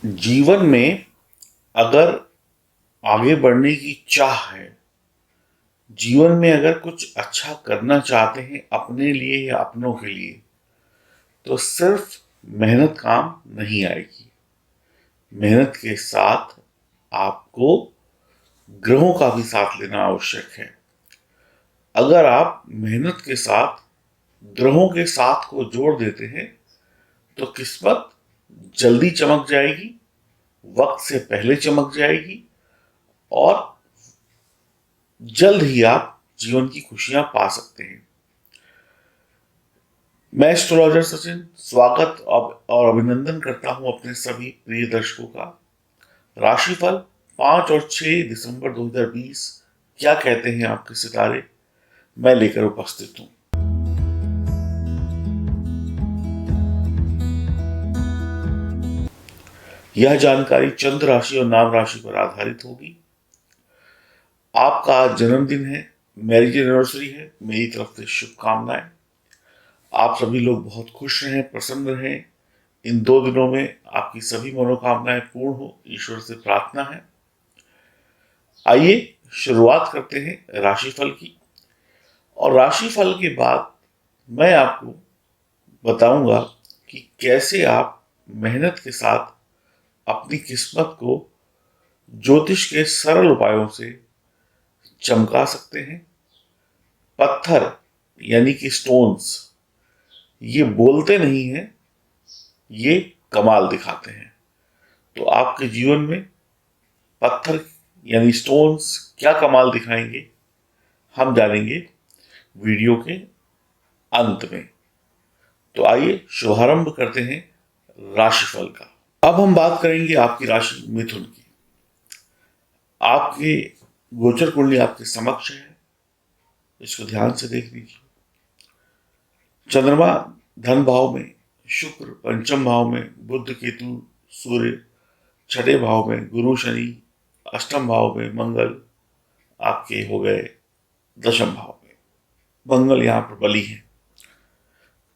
जीवन में अगर आगे बढ़ने की चाह है, जीवन में अगर कुछ अच्छा करना चाहते हैं अपने लिए या अपनों के लिए, तो सिर्फ मेहनत काम नहीं आएगी। मेहनत के साथ आपको ग्रहों का भी साथ लेना आवश्यक है। अगर आप मेहनत के साथ ग्रहों के साथ को जोड़ देते हैं, तो किस्मत जल्दी चमक जाएगी, वक्त से पहले चमक जाएगी और जल्द ही आप जीवन की खुशियां पा सकते हैं। मैं एस्ट्रोलॉजर सचिन स्वागत और अभिनंदन करता हूं अपने सभी प्रिय दर्शकों का। राशिफल 5 और 6 दिसंबर 2020 क्या कहते हैं आपके सितारे, मैं लेकर उपस्थित हूं। यह जानकारी चंद्र राशि और नाम राशि पर आधारित होगी। आपका आज जन्मदिन है, मैरिज एनिवर्सरी है, मेरी तरफ से शुभकामनाएं। आप सभी लोग बहुत खुश रहें, प्रसन्न रहें। इन 2 दिनों में आपकी सभी मनोकामनाएं पूर्ण हो, ईश्वर से प्रार्थना है। आइए शुरुआत करते हैं राशिफल की, और राशिफल के बाद मैं आपको बताऊंगा कि कैसे आप मेहनत के साथ अपनी किस्मत को ज्योतिष के सरल उपायों से चमका सकते हैं। पत्थर यानी कि स्टोन्स ये बोलते नहीं हैं, ये कमाल दिखाते हैं। तो आपके जीवन में पत्थर यानी स्टोन्स क्या कमाल दिखाएंगे, हम जानेंगे वीडियो के अंत में। तो आइए शुभारंभ करते हैं राशिफल का। अब हम बात करेंगे आपकी राशि मिथुन की। आपकी गोचर कुंडली आपके समक्ष है, इसको ध्यान से देख लीजिए। चंद्रमा धन भाव में, शुक्र पंचम भाव में, बुध केतु सूर्य छठे भाव में, गुरु शनि अष्टम भाव में, मंगल आपके हो गए दशम भाव में। मंगल यहाँ पर बली है,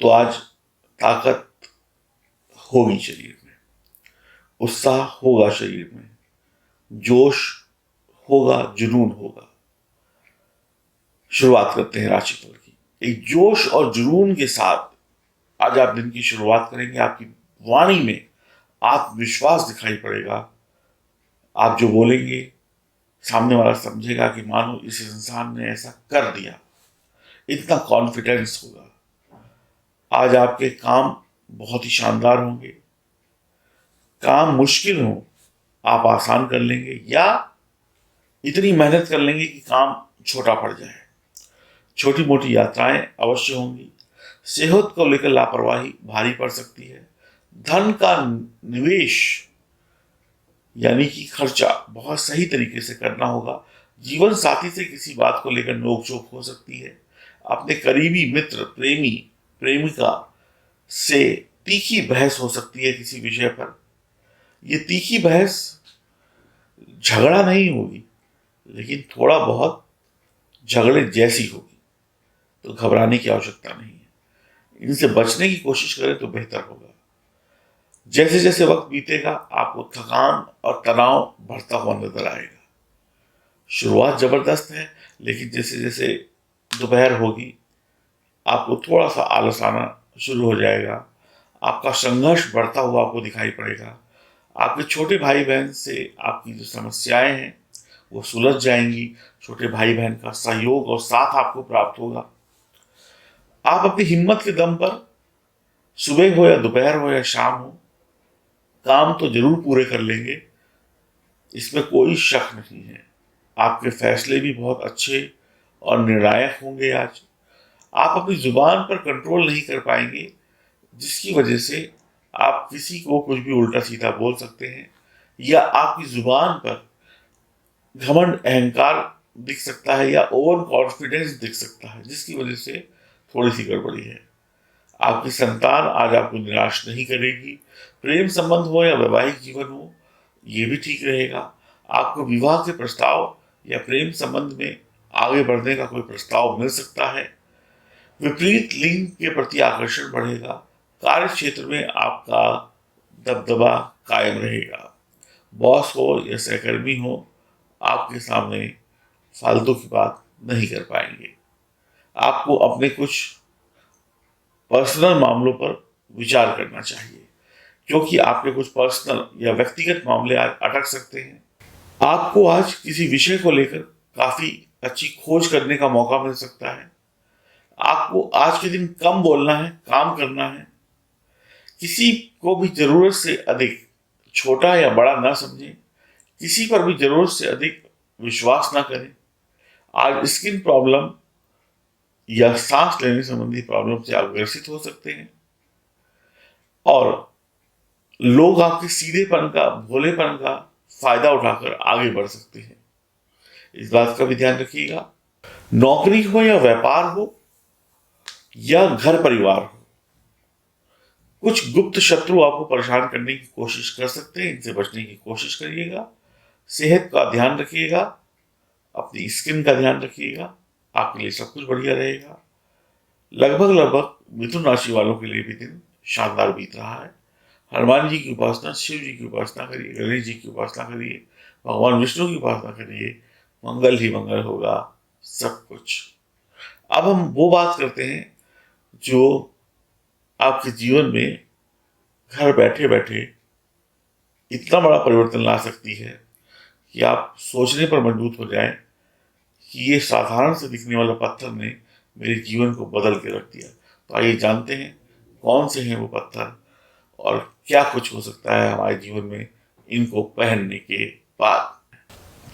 तो आज ताकत होगी शरीर में, उत्साह होगा शरीर में, जोश होगा, जुनून होगा। शुरुआत करते हैं राशिफल की। एक जोश और जुनून के साथ आज आप दिन की शुरुआत करेंगे। आपकी वाणी में आत्मविश्वास दिखाई पड़ेगा। आप जो बोलेंगे सामने वाला समझेगा कि मानो इस इंसान ने ऐसा कर दिया, इतना कॉन्फिडेंस होगा। आज आपके काम बहुत ही शानदार होंगे। काम मुश्किल हो आप आसान कर लेंगे, या इतनी मेहनत कर लेंगे कि काम छोटा पड़ जाए। छोटी मोटी यात्राएं अवश्य होंगी। सेहत को लेकर लापरवाही भारी पड़ सकती है। धन का निवेश यानी कि खर्चा बहुत सही तरीके से करना होगा। जीवन साथी से किसी बात को लेकर नोकझोंक हो सकती है। अपने करीबी मित्र, प्रेमी, प्रेमिका से तीखी बहस हो सकती है किसी विषय पर। ये तीखी बहस झगड़ा नहीं होगी, लेकिन थोड़ा बहुत झगड़े जैसी होगी, तो घबराने की आवश्यकता नहीं है। इनसे बचने की कोशिश करें तो बेहतर होगा। जैसे जैसे वक्त बीतेगा आपको थकान और तनाव बढ़ता हुआ नजर आएगा। शुरुआत जबरदस्त है, लेकिन जैसे जैसे दोपहर होगी आपको थोड़ा सा आलस आना शुरू हो जाएगा। आपका संघर्ष बढ़ता हुआ आपको दिखाई पड़ेगा। आपके छोटे भाई बहन से आपकी जो समस्याएं हैं वो सुलझ जाएंगी। छोटे भाई बहन का सहयोग और साथ आपको प्राप्त होगा। आप अपनी हिम्मत के दम पर सुबह हो या दोपहर हो या शाम हो, काम तो जरूर पूरे कर लेंगे, इसमें कोई शक नहीं है। आपके फैसले भी बहुत अच्छे और निर्णायक होंगे। आज आप अपनी जुबान पर कंट्रोल नहीं कर पाएंगे, जिसकी वजह से आप किसी को कुछ भी उल्टा सीधा बोल सकते हैं, या आपकी जुबान पर घमंड अहंकार दिख सकता है या ओवर कॉन्फिडेंस दिख सकता है, जिसकी वजह से थोड़ी सी गड़बड़ी है। आपकी संतान आज आपको निराश नहीं करेगी। प्रेम संबंध हो या वैवाहिक जीवन हो, ये भी ठीक रहेगा। आपको विवाह के प्रस्ताव या प्रेम संबंध में आगे बढ़ने का कोई प्रस्ताव मिल सकता है। विपरीत लिंग के प्रति आकर्षण बढ़ेगा। कार्य क्षेत्र में आपका दबदबा कायम रहेगा। बॉस हो या सहकर्मी हो, आपके सामने फालतू की बात नहीं कर पाएंगे। आपको अपने कुछ पर्सनल मामलों पर विचार करना चाहिए, क्योंकि आपके कुछ पर्सनल या व्यक्तिगत मामले आज अटक सकते हैं। आपको आज किसी विषय को लेकर काफी अच्छी खोज करने का मौका मिल सकता है। आपको आज के दिन कम बोलना है, काम करना है। किसी को भी जरूरत से अधिक छोटा या बड़ा ना समझें। किसी पर भी जरूरत से अधिक विश्वास ना करें। आज स्किन प्रॉब्लम या सांस लेने संबंधी प्रॉब्लम से आप ग्रसित हो सकते हैं, और लोग आपके सीधेपन का, भोलेपन का फायदा उठाकर आगे बढ़ सकते हैं। इस बात का भी ध्यान रखिएगा। नौकरी हो या व्यापार हो या घर परिवार हो, कुछ गुप्त शत्रु आपको परेशान करने की कोशिश कर सकते हैं। इनसे बचने की कोशिश करिएगा। सेहत का ध्यान रखिएगा, अपनी स्किन का ध्यान रखिएगा। आपके लिए सब कुछ बढ़िया रहेगा। लगभग लगभग मिथुन राशि वालों के लिए भी दिन शानदार बीत रहा है। हनुमान जी की उपासना, शिव जी की उपासना करिए, गणेश जी की उपासना करिए, भगवान विष्णु की उपासना करिए। मंगल ही मंगल होगा सब कुछ। अब हम वो बात करते हैं जो आपके जीवन में घर बैठे बैठे इतना बड़ा परिवर्तन ला सकती है कि आप सोचने पर मजबूर हो जाएं कि ये साधारण से दिखने वाला पत्थर ने मेरे जीवन को बदल के रख दिया। तो आइए जानते हैं कौन से हैं वो पत्थर और क्या कुछ हो सकता है हमारे जीवन में इनको पहनने के बाद।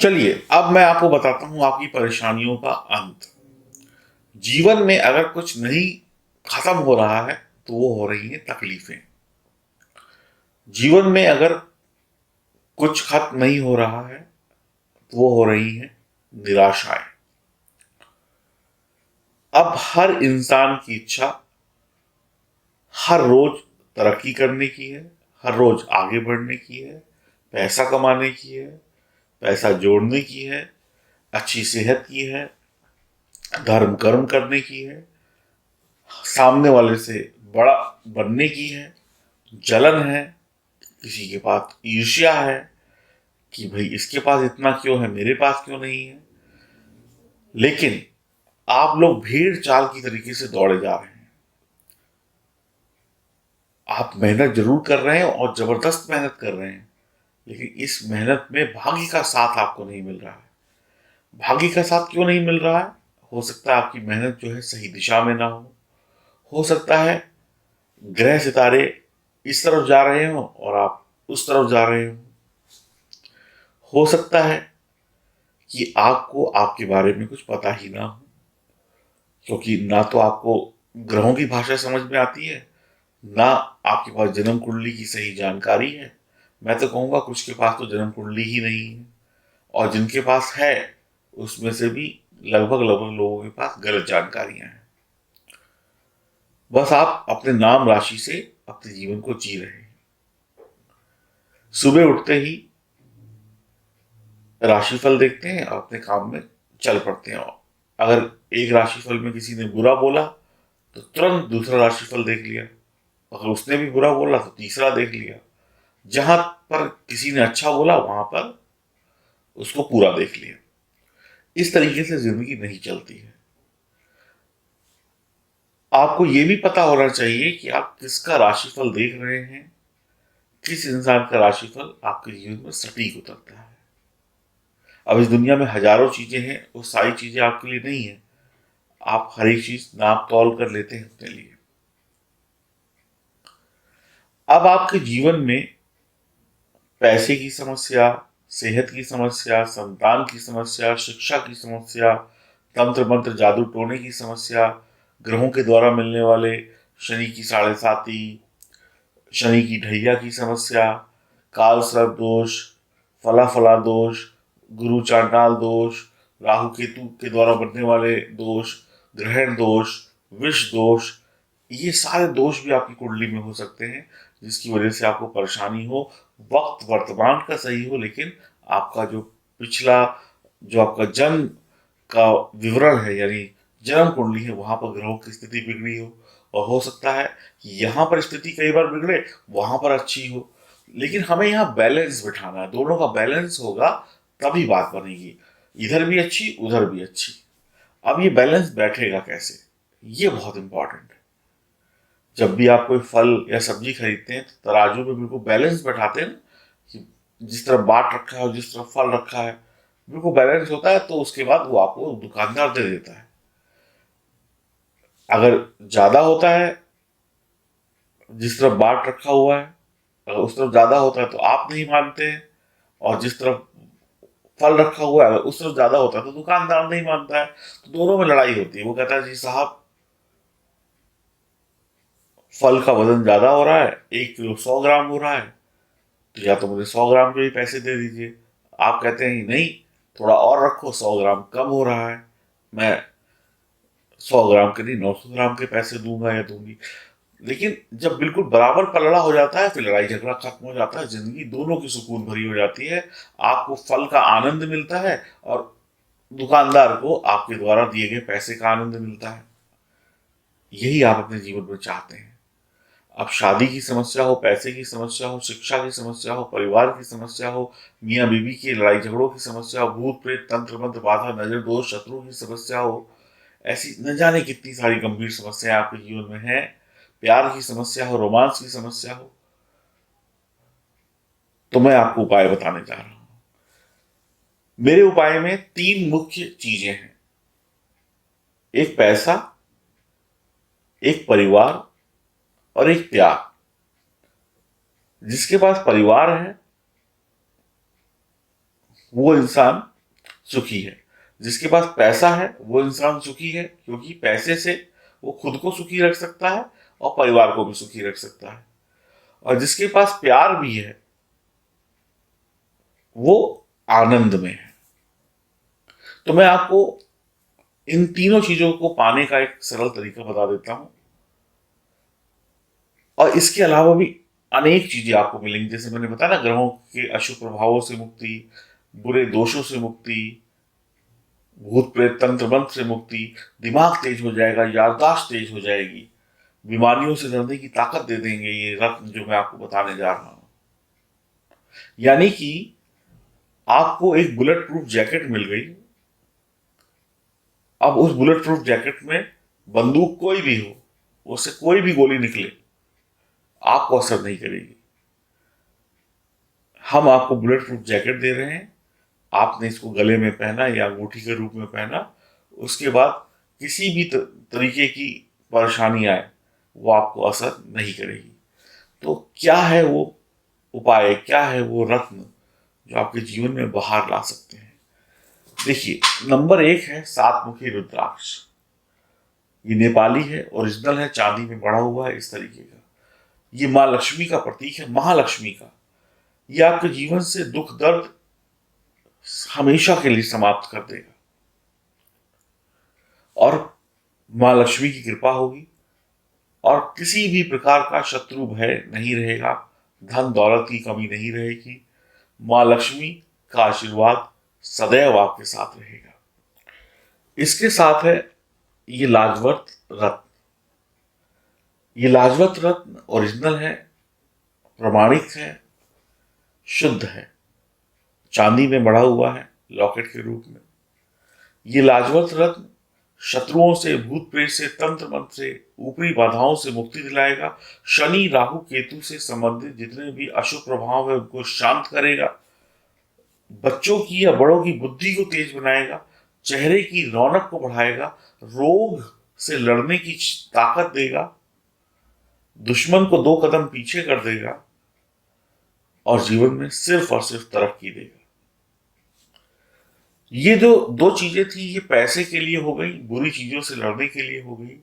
चलिए अब मैं आपको बताता हूं आपकी परेशानियों का अंत। जीवन में अगर कुछ नहीं खत्म हो रहा है तो वो हो रही है तकलीफें। जीवन में अगर कुछ खत्म नहीं हो रहा है तो वो हो रही है निराशाएं। अब हर इंसान की इच्छा हर रोज तरक्की करने की है, हर रोज आगे बढ़ने की है, पैसा कमाने की है, पैसा जोड़ने की है, अच्छी सेहत की है, धर्म कर्म करने की है, सामने वाले से बड़ा बनने की है, जलन है, किसी के पास ईर्ष्या है कि भाई इसके पास इतना क्यों है, मेरे पास क्यों नहीं है। लेकिन आप लोग भेड़ चाल की तरीके से दौड़े जा रहे हैं। आप मेहनत जरूर कर रहे हैं और जबरदस्त मेहनत कर रहे हैं, लेकिन इस मेहनत में भाग्य का साथ आपको नहीं मिल रहा है। भाग्य का साथ क्यों नहीं मिल रहा है? हो सकता है आपकी मेहनत जो है सही दिशा में ना हो सकता है ग्रह सितारे इस तरफ जा रहे हो और आप उस तरफ जा रहे हो सकता है कि आपको आपके बारे में कुछ पता ही ना हो, क्योंकि ना तो आपको ग्रहों की भाषा समझ में आती है, ना आपके पास जन्म कुंडली की सही जानकारी है। मैं तो कहूँगा कुछ के पास तो जन्म कुंडली ही नहीं है, और जिनके पास है उसमें से भी लगभग लगभग लोगों के पास गलत जानकारियां हैं। बस आप अपने नाम राशि से अपने जीवन को जी रहे हैं। सुबह उठते ही राशिफल देखते हैं और अपने काम में चल पड़ते हैं। अगर एक राशिफल में किसी ने बुरा बोला तो तुरंत दूसरा राशिफल देख लिया, अगर उसने भी बुरा बोला तो तीसरा देख लिया। जहां पर किसी ने अच्छा बोला वहां पर उसको पूरा देख लिया। इस तरीके से जिंदगी नहीं चलती है। आपको यह भी पता होना चाहिए कि आप किसका राशिफल देख रहे हैं, किस इंसान का राशिफल आपके जीवन में सटीक उतरता है। अब इस दुनिया में हजारों चीजें हैं, वो सारी चीजें आपके लिए नहीं है। आप हर एक चीज नाप तौल कर लेते हैं अपने लिए। अब आपके जीवन में पैसे की समस्या, सेहत की समस्या, संतान की समस्या, शिक्षा की समस्या, तंत्र मंत्र जादू टोने की समस्या, ग्रहों के द्वारा मिलने वाले शनि की साढ़े साती, शनि की ढैया की समस्या, काल सर्प दोष, फला फला दोष, गुरु चांडाल दोष, राहु केतु के द्वारा बनने वाले दोष, ग्रहण दोष, विष दोष, ये सारे दोष भी आपकी कुंडली में हो सकते हैं, जिसकी वजह से आपको परेशानी हो। वक्त वर्तमान का सही हो, लेकिन आपका जो पिछला, जो आपका जन्म का विवरण है यानी जन्म कुंडली है, वहां पर ग्रहों की स्थिति बिगड़ी हो। और हो सकता है कि यहाँ पर स्थिति कई बार बिगड़े, वहां पर अच्छी हो। लेकिन हमें यहाँ बैलेंस बिठाना है, दोनों का बैलेंस होगा तभी बात बनेगी, इधर भी अच्छी उधर भी अच्छी। अब ये बैलेंस बैठेगा कैसे, ये बहुत इंपॉर्टेंट है। जब भी आप कोई फल या सब्जी खरीदते हैं तो तराजू में बिल्कुल बैलेंस बैठाते हैं ना, कि जिस तरफ बाट रखा है और जिस तरफ फल रखा है बिल्कुल बैलेंस होता है, तो उसके बाद वो आपको दुकानदार दे देता है। अगर ज्यादा होता है, जिस तरफ बाट रखा हुआ है, अगर उस तरफ ज्यादा होता है तो आप नहीं मानते हैं, और जिस तरफ फल रखा हुआ है अगर उस तरफ ज्यादा होता है तो दुकानदार नहीं मानता है। तो दोनों में लड़ाई होती है। वो कहता है जी साहब, फल का वजन ज्यादा हो रहा है, 1 किलो 100 ग्राम हो रहा है, तो या तो मुझे 100 ग्राम के ही पैसे दे दीजिए। आप कहते हैं नहीं, थोड़ा और रखो, 100 ग्राम कम हो रहा है, मैं 100 ग्राम के नहीं 900 ग्राम के पैसे दूंगा या दूंगी। लेकिन जब बिल्कुल बराबर पलड़ा हो जाता है, फिर लड़ाई झगड़ा खत्म हो जाता है, जिंदगी दोनों की सुकून भरी हो जाती है। आपको फल का आनंद मिलता है और दुकानदार को आपके द्वारा दिए गए पैसे का आनंद मिलता है। यही आप अपने जीवन में चाहते हैं। अब शादी की समस्या हो, पैसे की समस्या हो, शिक्षा की समस्या हो, परिवार की समस्या हो, मियाँ बीवी की लड़ाई झगड़ों की समस्या हो, भूत प्रेत तंत्र मंत्र बाधा नजर दोष शत्रु की समस्या हो, ऐसी न जाने कितनी सारी गंभीर समस्याएं आपके जीवन में हैं, प्यार की समस्या हो, रोमांस की समस्या हो, तो मैं आपको उपाय बताने जा रहा हूं। मेरे उपाय में 3 मुख्य चीजें हैं। एक पैसा, एक परिवार और एक त्याग। जिसके पास परिवार है वो इंसान सुखी है। जिसके पास पैसा है वो इंसान सुखी है, क्योंकि पैसे से वो खुद को सुखी रख सकता है और परिवार को भी सुखी रख सकता है। और जिसके पास प्यार भी है वो आनंद में है। तो मैं आपको इन तीनों चीजों को पाने का एक सरल तरीका बता देता हूं। और इसके अलावा भी अनेक चीजें आपको मिलेंगी, जैसे मैंने बताया ना, ग्रहों के अशुभ प्रभावों से मुक्ति, बुरे दोषों से मुक्ति, भूत प्रेत तंत्र मंत्र से मुक्ति, दिमाग तेज हो जाएगा, याददाश्त तेज हो जाएगी, बीमारियों से लड़ने की ताकत दे देंगे ये रत्न जो मैं आपको बताने जा रहा हूं। यानी कि आपको एक बुलेट प्रूफ जैकेट मिल गई। अब उस बुलेट प्रूफ जैकेट में बंदूक कोई भी हो, उससे कोई भी गोली निकले, आपको असर नहीं करेगी। हम आपको बुलेट प्रूफ जैकेट दे रहे हैं, आपने इसको गले में पहना या अंगूठी के रूप में पहना, उसके बाद किसी भी तरीके की परेशानी आए वो आपको असर नहीं करेगी। तो क्या है वो उपाय, क्या है वो रत्न जो आपके जीवन में बाहर ला सकते हैं? देखिए, नंबर 1 है 7 मुखी रुद्राक्ष। ये नेपाली है, ओरिजिनल है, चांदी में बड़ा हुआ है, इस तरीके का। ये माँ लक्ष्मी का प्रतीक है, महालक्ष्मी का। ये आपके जीवन से दुख दर्द हमेशा के लिए समाप्त कर देगा और माँ लक्ष्मी की कृपा होगी और किसी भी प्रकार का शत्रु भय नहीं रहेगा, धन दौलत की कमी नहीं रहेगी। माँ लक्ष्मी का आशीर्वाद सदैव आपके साथ रहेगा। इसके साथ है ये लाजवंत रत्न। ये लाजवंत रत्न ओरिजिनल है, प्रमाणिक है, शुद्ध है, चांदी में बड़ा हुआ है लॉकेट के रूप में। ये लाजवंत रत्न शत्रुओं से, भूत प्रेत से, तंत्र मंत्र से, ऊपरी बाधाओं से मुक्ति दिलाएगा। शनि राहु केतु से संबंधित जितने भी अशुभ प्रभाव है उनको शांत करेगा। बच्चों की या बड़ों की बुद्धि को तेज बनाएगा, चेहरे की रौनक को बढ़ाएगा, रोग से लड़ने की ताकत देगा, दुश्मन को 2 कदम पीछे कर देगा और जीवन में सिर्फ और सिर्फ तरक्की देगा। ये जो 2 चीजें थी, ये पैसे के लिए हो गई, बुरी चीजों से लड़ने के लिए हो गई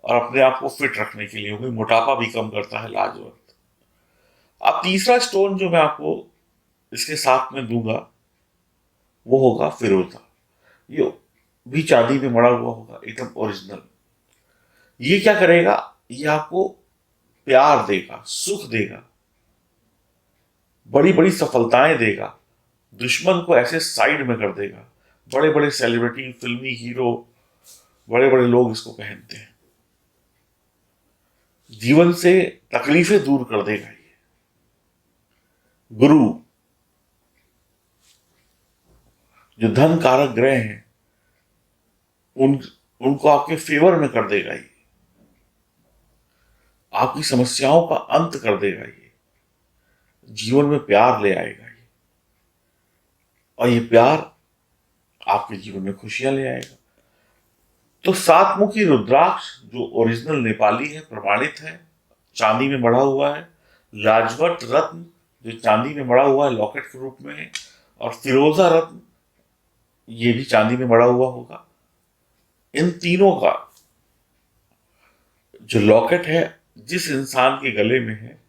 और अपने आप को फिट रखने के लिए हो गई। मोटापा भी कम करता है लाजवंत। अब तीसरा स्टोन जो मैं आपको इसके साथ में दूंगा वो होगा फिरोजा। ये भी चांदी में मड़ा हुआ होगा, एकदम ओरिजिनल। ये क्या करेगा? ये आपको प्यार देगा, सुख देगा, बड़ी बड़ी सफलताएं देगा, दुश्मन को ऐसे साइड में कर देगा। बड़े बड़े सेलिब्रिटी, फिल्मी हीरो, बड़े बड़े लोग इसको पहनते हैं। जीवन से तकलीफें दूर कर देगा ये। गुरु, जो धन कारक ग्रह हैं, उन उनको आपके फेवर में कर देगा ये, आपकी समस्याओं का अंत कर देगा ये, जीवन में प्यार ले आएगा ये, और ये प्यार आपके जीवन में खुशियां ले आएगा। तो सातमुखी रुद्राक्ष जो ओरिजिनल नेपाली है, प्रमाणित है, चांदी में मढ़ा हुआ है, लाजवत रत्न जो चांदी में मढ़ा हुआ है लॉकेट के रूप में है, और फिरोजा रत्न ये भी चांदी में मढ़ा हुआ होगा। इन तीनों का जो लॉकेट है जिस इंसान के गले में है,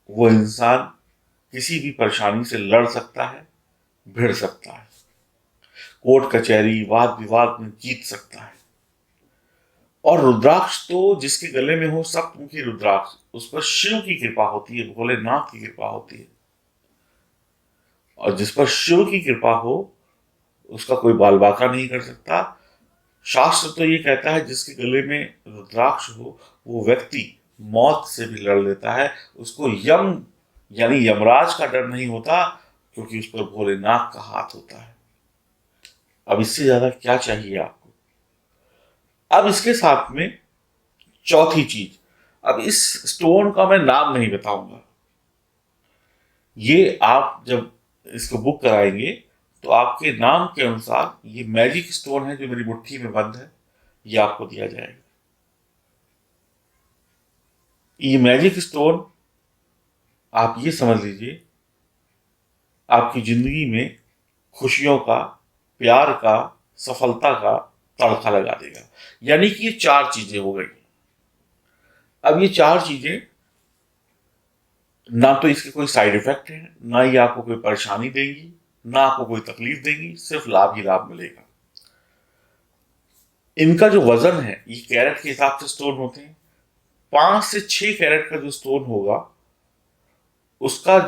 वो इंसान किसी भी परेशानी से लड़ सकता है, भिड़ सकता है, कोर्ट कचहरी वाद विवाद में जीत सकता है। और रुद्राक्ष तो जिसके गले में हो, सप्तमुखी रुद्राक्ष, उस पर शिव की कृपा होती है, भोलेनाथ की कृपा होती है। और जिस पर शिव की कृपा हो उसका कोई बाल बाका नहीं कर सकता। शास्त्र तो ये कहता है जिसके गले में रुद्राक्ष हो वो व्यक्ति मौत से भी लड़ लेता है, उसको यम यानी यमराज का डर नहीं होता, क्योंकि उस पर भोलेनाथ का हाथ होता है। अब इससे ज्यादा क्या चाहिए आपको। अब इसके साथ में चौथी चीज, अब इस स्टोन का मैं नाम नहीं बताऊंगा, ये आप जब इसको बुक कराएंगे तो आपके नाम के अनुसार ये मैजिक स्टोन है जो मेरी मुट्ठी में बंद है, ये आपको दिया जाएगा। ये मैजिक स्टोन आप ये समझ लीजिए आपकी जिंदगी में खुशियों का, प्यार का, सफलता का तड़का लगा देगा। यानी कि ये चार चीजें हो गई। अब ये चार चीजें ना तो इसके कोई साइड इफेक्ट है, ना ये आपको कोई परेशानी देगी, ना आपको कोई तकलीफ देगी, सिर्फ लाभ ही लाभ मिलेगा। इनका जो वजन है ये कैरेट के हिसाब से स्टोन होते हैं। 5 से 6 कैरेट का जो स्टोन होगा उसका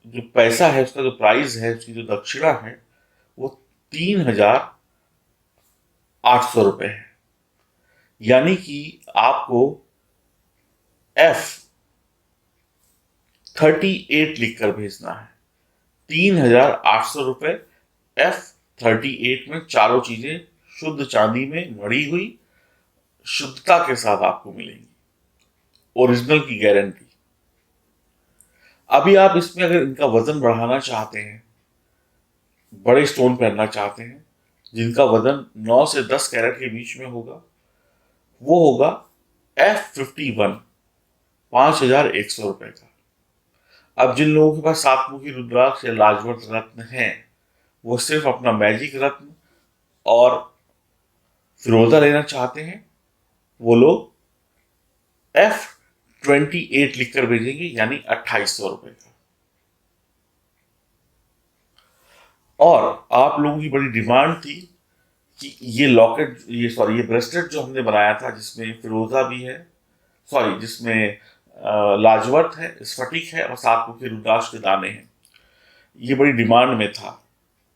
जो पैसा है, उसका जो प्राइस है, उसकी जो दक्षिणा है वो 3,800 रुपये है। यानी कि आपको F38 लिखकर भेजना है। 3,800 रुपये F38 में चारों चीजें शुद्ध चांदी में मढ़ी हुई शुद्धता के साथ आपको मिलेंगी, ओरिजिनल की गारंटी। अभी आप इसमें अगर इनका वजन बढ़ाना चाहते हैं, बड़े स्टोन पहनना चाहते हैं जिनका वजन 9 से 10 कैरेट के बीच में होगा, वो होगा F51, 5,100 रुपये का। अब जिन लोगों के पास सातमुखी रुद्राक्ष या लाजवत रत्न है, वो सिर्फ अपना मैजिक रत्न और फिरोजा लेना चाहते हैं, वो लोग F28 लिखकर भेजेंगे, यानी 2,800 रुपये का। और आप लोगों की बड़ी डिमांड थी कि ये लॉकेट, ये ब्रेसलेट जो हमने बनाया था जिसमें फिरोजा भी है, जिसमें लाजवत है, स्फटिक है और सातमुखी रुद्राक्ष के दाने हैं, ये बड़ी डिमांड में था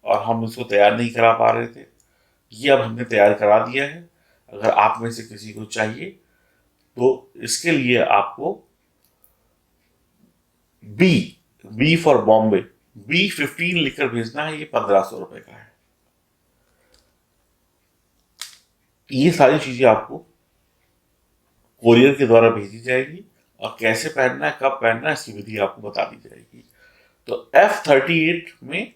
और हम इसको तैयार नहीं करा पा रहे थे। ये अब हमने तैयार करा दिया है। अगर आप में से किसी को चाहिए तो इसके लिए आपको बी फॉर बॉम्बे, B15 लिखकर भेजना है। ये 1,500 रुपये का है। ये सारी चीजें आपको कोरियर के द्वारा भेजी जाएगी और कैसे पहनना है, कब पहनना है, इसकी विधि आपको बता दी जाएगी। तो F38 में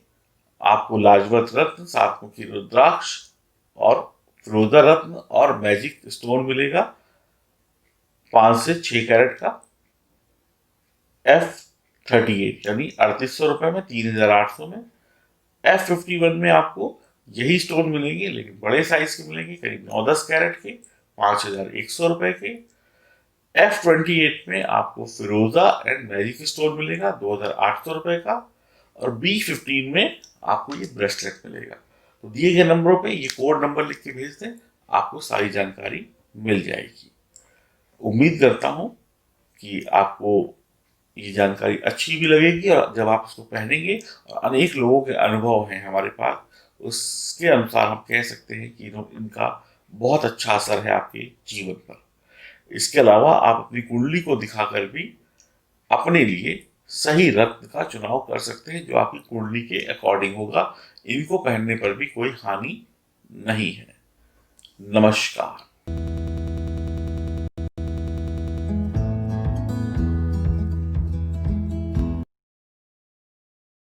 आपको लाजवत रत्न, सातमुखी रुद्राक्ष और फिरोजा रत्न और मैजिक स्टोन मिलेगा 5 से 6 कैरेट का। F38 यानी 3,800 रुपये में, 3,800 में। F51 में आपको यही स्टोन मिलेंगे लेकिन बड़े साइज के मिलेंगे, करीब 9-10 कैरेट के, 5,100 रुपये के। F28 में आपको फिरोजा एंड मैजिक स्टोन मिलेगा 2,800 रुपये का। और B15 में आपको ये ब्रेसलेट मिलेगा। तो दिए गए नंबरों पे ये कोड नंबर लिख के भेज दें, आपको सारी जानकारी मिल जाएगी। उम्मीद करता हूं कि आपको ये जानकारी अच्छी भी लगेगी और जब आप इसको पहनेंगे, और अनेक लोगों के अनुभव हैं हमारे पास, उसके अनुसार हम कह सकते हैं कि इनका बहुत अच्छा असर है आपके जीवन पर। इसके अलावा आप अपनी कुंडली को दिखाकर भी अपने लिए सही रत्न का चुनाव कर सकते हैं जो आपकी कुंडली के अकॉर्डिंग होगा। इनको पहनने पर भी कोई हानि नहीं है। नमस्कार।